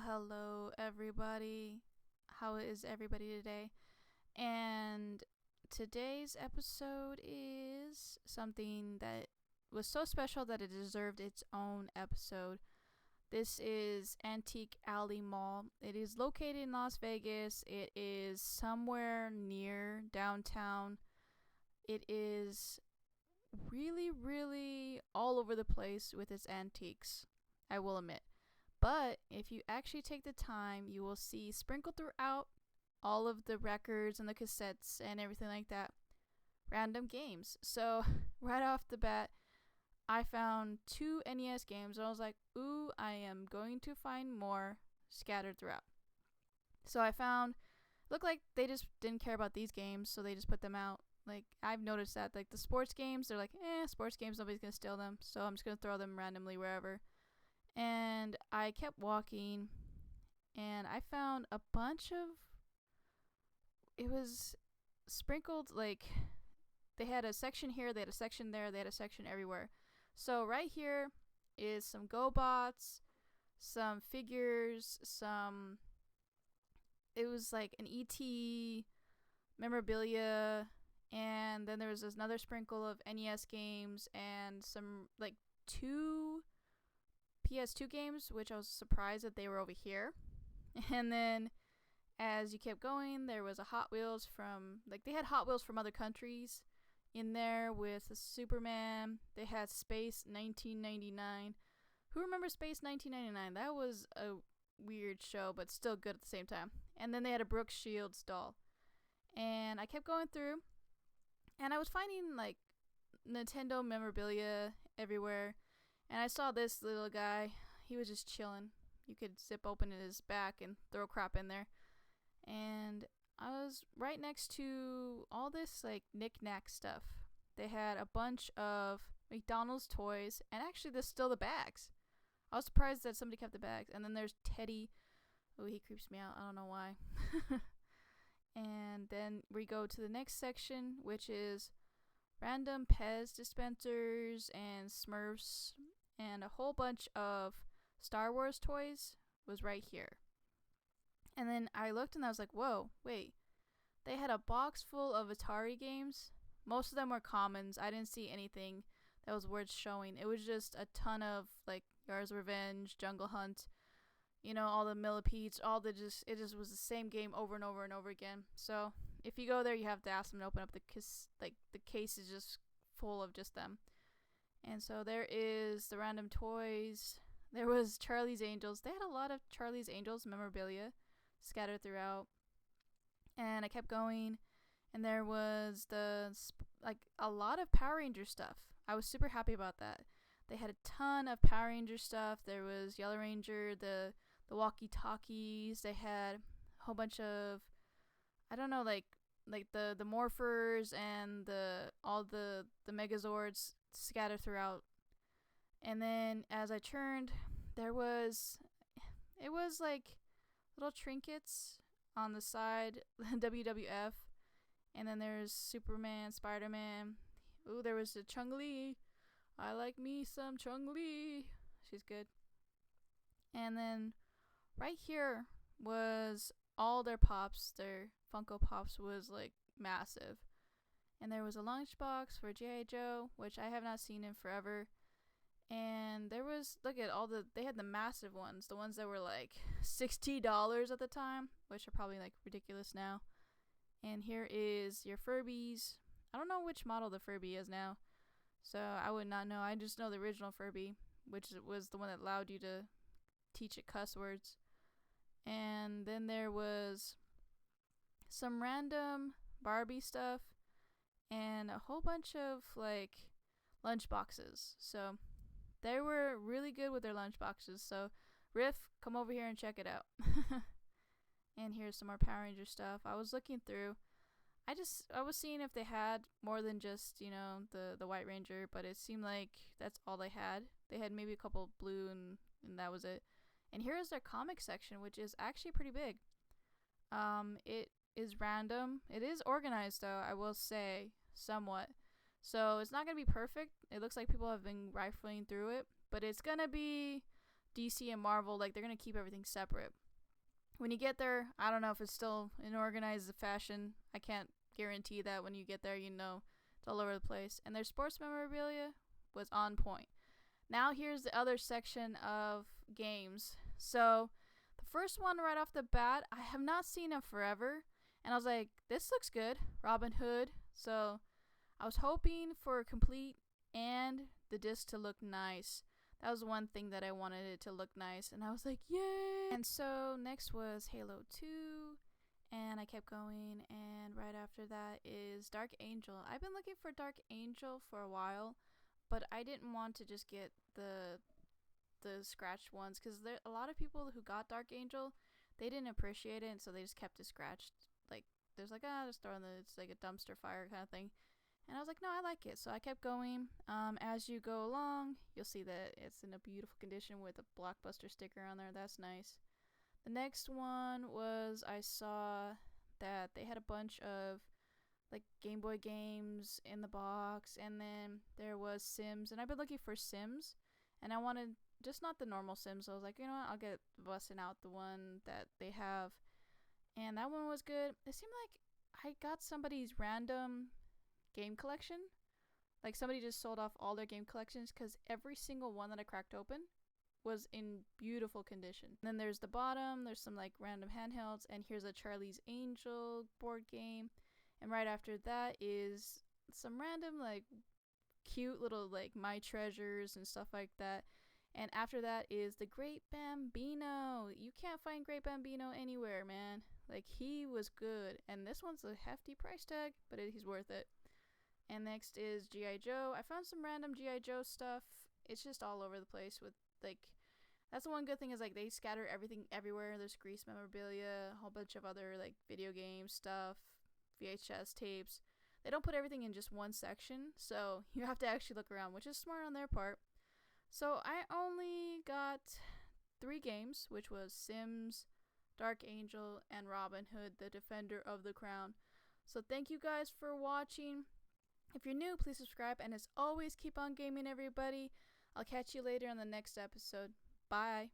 Well, hello everybody. How is everybody today? And today's episode is something that was so special that it deserved its own episode. This is Antique Alley Mall. It is located in Las Vegas. It is somewhere near downtown. It is really, really all over the place with its antiques, I will admit. But if you actually take the time, you will see sprinkled throughout all of the records and the cassettes and everything like that, random games. So, right off the bat, I found two NES games and I was like, ooh, I am going to find more scattered throughout. So, I found, looked like they just didn't care about these games, so they just put them out. Like, I've noticed that, like, the sports games, they're like, sports games, nobody's gonna steal them, so I'm just gonna throw them randomly wherever. And I kept walking and I found a bunch of, it was sprinkled, like they had a section here, they had a section there, they had a section everywhere. So right here is some GoBots, some figures, it was like an ET memorabilia, and then there was another sprinkle of NES games and some like two PS2 games, which I was surprised that they were over here. And then as you kept going, there was a Hot Wheels from, like, they had Hot Wheels from other countries in there with a Superman. They had Space 1999. Who remembers Space 1999? That was a weird show, but still good at the same time. And then they had a Brooke Shields doll. And I kept going through, and I was finding, like, Nintendo memorabilia everywhere. And I saw this little guy. He was just chilling. You could zip open his back and throw crap in there. And I was right next to all this, like, knick-knack stuff. They had a bunch of McDonald's toys. And actually, there's still the bags. I was surprised that somebody kept the bags. And then there's Teddy. Oh, he creeps me out. I don't know why. And then we go to the next section, which is random Pez dispensers and Smurfs. And a whole bunch of Star Wars toys was right here. And then I looked and I was like, whoa, wait. They had a box full of Atari games. Most of them were commons. I didn't see anything that was worth showing. It was just a ton of, like, Yars' Revenge, Jungle Hunt, all the millipedes, it just was the same game over and over and over again. So if you go there, you have to ask them to open up the case is just full of just them. And so there is the random toys. There was Charlie's Angels. They had a lot of Charlie's Angels memorabilia scattered throughout. And I kept going. And there was a lot of Power Ranger stuff. I was super happy about that. They had a ton of Power Ranger stuff. There was Yellow Ranger, the walkie-talkies. They had a whole bunch of, I don't know, like the morphers and all the Megazords scattered throughout. And then as I turned, it was like little trinkets on the side, WWF, and then there's Superman, Spider-Man. Ooh, there was a Chung-Li. I like me some Chung-Li. She's good. And then right here was all their Pops. Their Funko Pops was, like, massive. And there was a lunchbox for G.I. Joe, which I have not seen in forever. And there was, they had the massive ones, the ones that were like $60 at the time, which are probably like ridiculous now. And here is your Furbies. I don't know which model the Furby is now, so I would not know. I just know the original Furby, which was the one that allowed you to teach it cuss words. And then there was some random Barbie stuff and a whole bunch of, like, lunch boxes. So they were really good with their lunch boxes. So Riff, come over here and check it out. And here's some more Power Ranger stuff. I was looking through. I was seeing if they had more than just, the White Ranger, but it seemed like that's all they had. They had maybe a couple blue and that was it. And here is their comic section, which is actually pretty big. It is random. It is organized, though, I will say, somewhat. So it's not going to be perfect. It looks like people have been rifling through it, but it's going to be DC and Marvel, like, they're gonna keep everything separate. When you get there, I don't know if it's still in organized fashion. I can't guarantee that when you get there, you know, it's all over the place. And their sports memorabilia was on point. Now here's the other section of games. So the first one right off the bat, I have not seen in forever. And I was like, this looks good. Robin Hood. So I was hoping for a complete and the disc to look nice. That was one thing that I wanted it to look nice. And I was like, yay! And so next was Halo 2. And I kept going. And right after that is Dark Angel. I've been looking for Dark Angel for a while. But I didn't want to just get the scratched ones. Because there a lot of people who got Dark Angel, they didn't appreciate it. And so they just kept it scratched. Like, there's like, just throw in it's like a dumpster fire kind of thing. And I was like, no, I like it. So I kept going. As you go along, you'll see that it's in a beautiful condition with a Blockbuster sticker on there. That's nice. The next one was I saw that they had a bunch of like Game Boy games in the box. And then there was Sims. And I've been looking for Sims. And I wanted just not the normal Sims. So I was like, you know what? I'll get busting out the one that they have. And that one was good. It seemed like I got somebody's random game collection. Like somebody just sold off all their game collections because every single one that I cracked open was in beautiful condition. And then there's the bottom, there's some like random handhelds, and here's a Charlie's Angel board game. And right after that is some random like cute little like My Treasures and stuff like that. And after that is the Great Bambino. You can't find Great Bambino anywhere, man. Like, he was good. And this one's a hefty price tag, but he's worth it. And next is G.I. Joe. I found some random G.I. Joe stuff. It's just all over the place with, like, that's the one good thing is, like, they scatter everything everywhere. There's Grease memorabilia, a whole bunch of other, like, video game stuff, VHS tapes. They don't put everything in just one section, so you have to actually look around, which is smart on their part. So I only got 3 games, which was Sims, Dark Angel, and Robin Hood, the Defender of the Crown. So thank you guys for watching. If you're new, please subscribe, and as always, keep on gaming, everybody. I'll catch you later on the next episode. Bye.